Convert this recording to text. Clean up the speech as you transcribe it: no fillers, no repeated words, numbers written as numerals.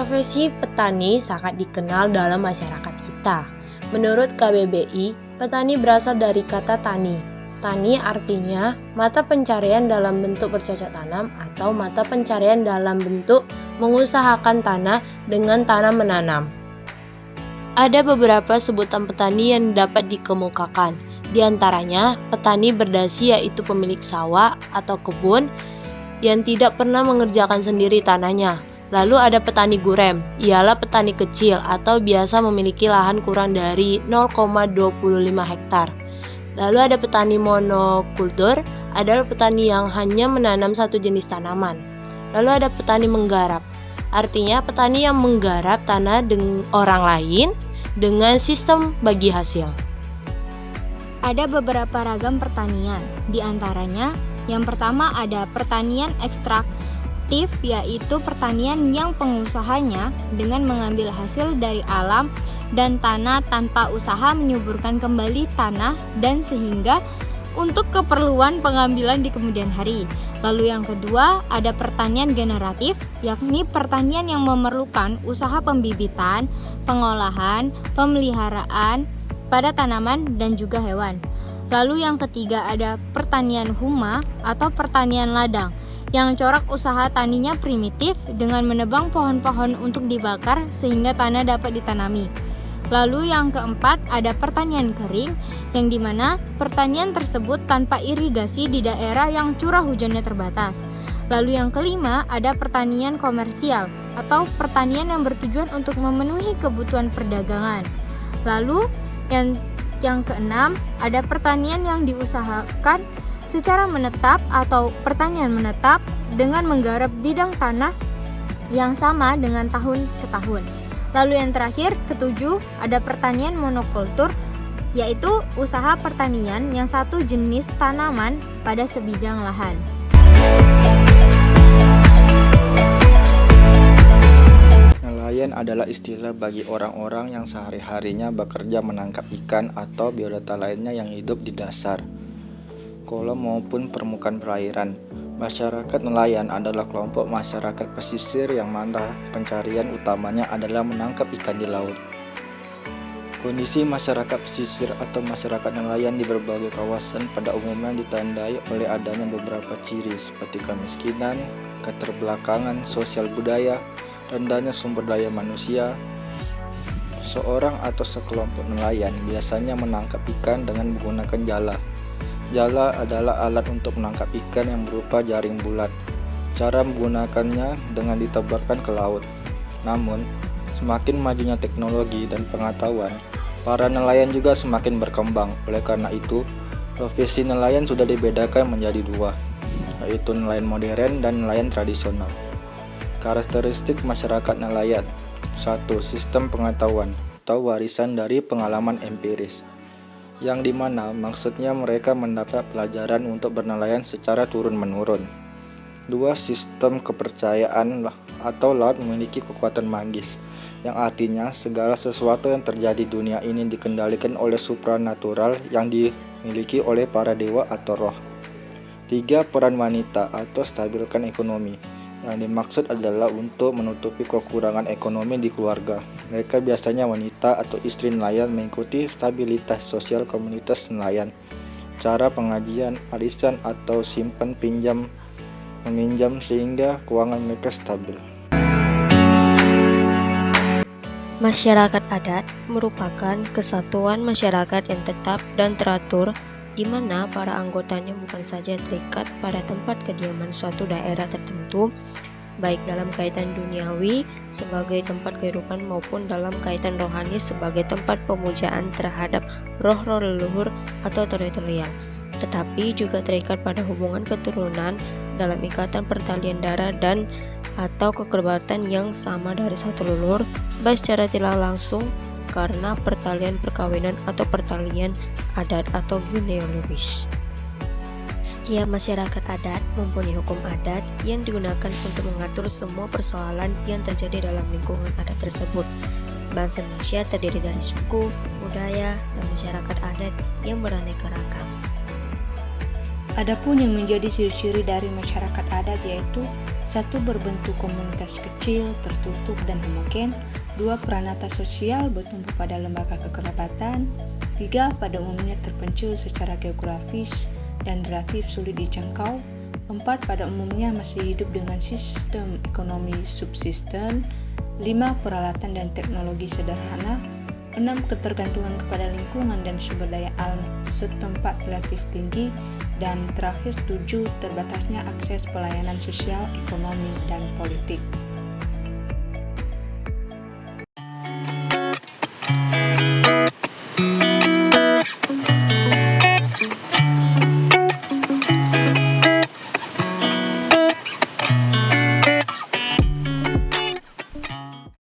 Profesi petani sangat dikenal dalam masyarakat kita. Menurut KBBI, petani berasal dari kata tani. Tani artinya mata pencarian dalam bentuk bercocok tanam atau mata pencarian dalam bentuk mengusahakan tanah dengan tanam menanam. Ada beberapa sebutan petani yang dapat dikemukakan. Di antaranya, petani berdasi yaitu pemilik sawah atau kebun yang tidak pernah mengerjakan sendiri tanahnya. Lalu ada petani gurem, ialah petani kecil atau biasa memiliki lahan kurang dari 0,25 hektar. Lalu ada petani monokultur, adalah petani yang hanya menanam satu jenis tanaman. Lalu ada petani menggarap, artinya petani yang menggarap tanah dengan orang lain dengan sistem bagi hasil. Ada beberapa ragam pertanian, di antaranya yang pertama ada pertanian ekstraktif, yaitu pertanian yang pengusahanya dengan mengambil hasil dari alam dan tanah tanpa usaha menyuburkan kembali tanah dan sehingga untuk keperluan pengambilan di kemudian hari. Lalu yang kedua ada pertanian generatif, yakni pertanian yang memerlukan usaha pembibitan, pengolahan, pemeliharaan pada tanaman dan juga hewan. Lalu yang ketiga ada pertanian huma atau pertanian ladang yang corak usaha taninya primitif dengan menebang pohon-pohon untuk dibakar sehingga tanah dapat ditanami. Lalu yang keempat ada pertanian kering yang dimana pertanian tersebut tanpa irigasi di daerah yang curah hujannya terbatas. Lalu yang kelima ada pertanian komersial atau pertanian yang bertujuan untuk memenuhi kebutuhan perdagangan. Lalu yang keenam ada pertanian yang diusahakan secara menetap atau pertanian menetap dengan menggarap bidang tanah yang sama dengan tahun ke tahun. Lalu yang terakhir, ketujuh, ada pertanian monokultur, yaitu usaha pertanian yang satu jenis tanaman pada sebidang lahan. Nelayan adalah istilah bagi orang-orang yang sehari-harinya bekerja menangkap ikan atau biodata lainnya yang hidup di dasar, kolam maupun permukaan perairan. Masyarakat nelayan adalah kelompok masyarakat pesisir yang mana pencarian utamanya adalah menangkap ikan di laut. Kondisi masyarakat pesisir atau masyarakat nelayan di berbagai kawasan pada umumnya ditandai oleh adanya beberapa ciri seperti kemiskinan, keterbelakangan sosial budaya, rendahnya sumber daya manusia. Seorang atau sekelompok nelayan biasanya menangkap ikan dengan menggunakan jala. Jala adalah alat untuk menangkap ikan yang berupa jaring bulat. Cara menggunakannya dengan ditebarkan ke laut. Namun, semakin majunya teknologi dan pengetahuan, para nelayan juga semakin berkembang. Oleh karena itu, profesi nelayan sudah dibedakan menjadi dua, yaitu nelayan modern dan nelayan tradisional. Karakteristik masyarakat nelayan. 1. Sistem pengetahuan atau warisan dari pengalaman empiris, yang dimana maksudnya mereka mendapat pelajaran untuk bernelayan secara turun-menurun. 2. Sistem kepercayaan atau laut memiliki kekuatan magis, yang artinya segala sesuatu yang terjadi di dunia ini dikendalikan oleh supranatural yang dimiliki oleh para dewa atau roh. 3. Peran wanita atau stabilkan ekonomi, yang dimaksud adalah untuk menutupi kekurangan ekonomi di keluarga. Mereka biasanya wanita atau istri nelayan mengikuti stabilitas sosial komunitas nelayan. Cara pengajian, arisan atau simpan pinjam meminjam sehingga keuangan mereka stabil. Masyarakat adat merupakan kesatuan masyarakat yang tetap dan teratur di mana para anggotanya bukan saja terikat pada tempat kediaman suatu daerah tertentu, baik dalam kaitan duniawi sebagai tempat kehidupan maupun dalam kaitan rohani sebagai tempat pemujaan terhadap roh-roh leluhur atau teritorial, tetapi juga terikat pada hubungan keturunan dalam ikatan pertalian darah dan atau kekerabatan yang sama dari satu leluhur, baik secara tidak langsung karena pertalian perkawinan atau pertalian adat atau genealogis. Setiap masyarakat adat mempunyai hukum adat yang digunakan untuk mengatur semua persoalan yang terjadi dalam lingkungan adat tersebut. Bangsa Indonesia terdiri dari suku, budaya, dan masyarakat adat yang beraneka ragam. Adapun yang menjadi ciri-ciri dari masyarakat adat yaitu 1. Berbentuk komunitas kecil, tertutup, dan homogen. 2. Peranata sosial bertumbuh pada lembaga kekerabatan. 3. Pada umumnya terpencil secara geografis dan relatif sulit dijangkau. 4. Pada umumnya masih hidup dengan sistem ekonomi subsisten. 5. Peralatan dan teknologi sederhana. 6. Ketergantungan kepada lingkungan dan sumber daya alam setempat relatif tinggi. Dan terakhir 7. Terbatasnya akses pelayanan sosial, ekonomi, dan politik.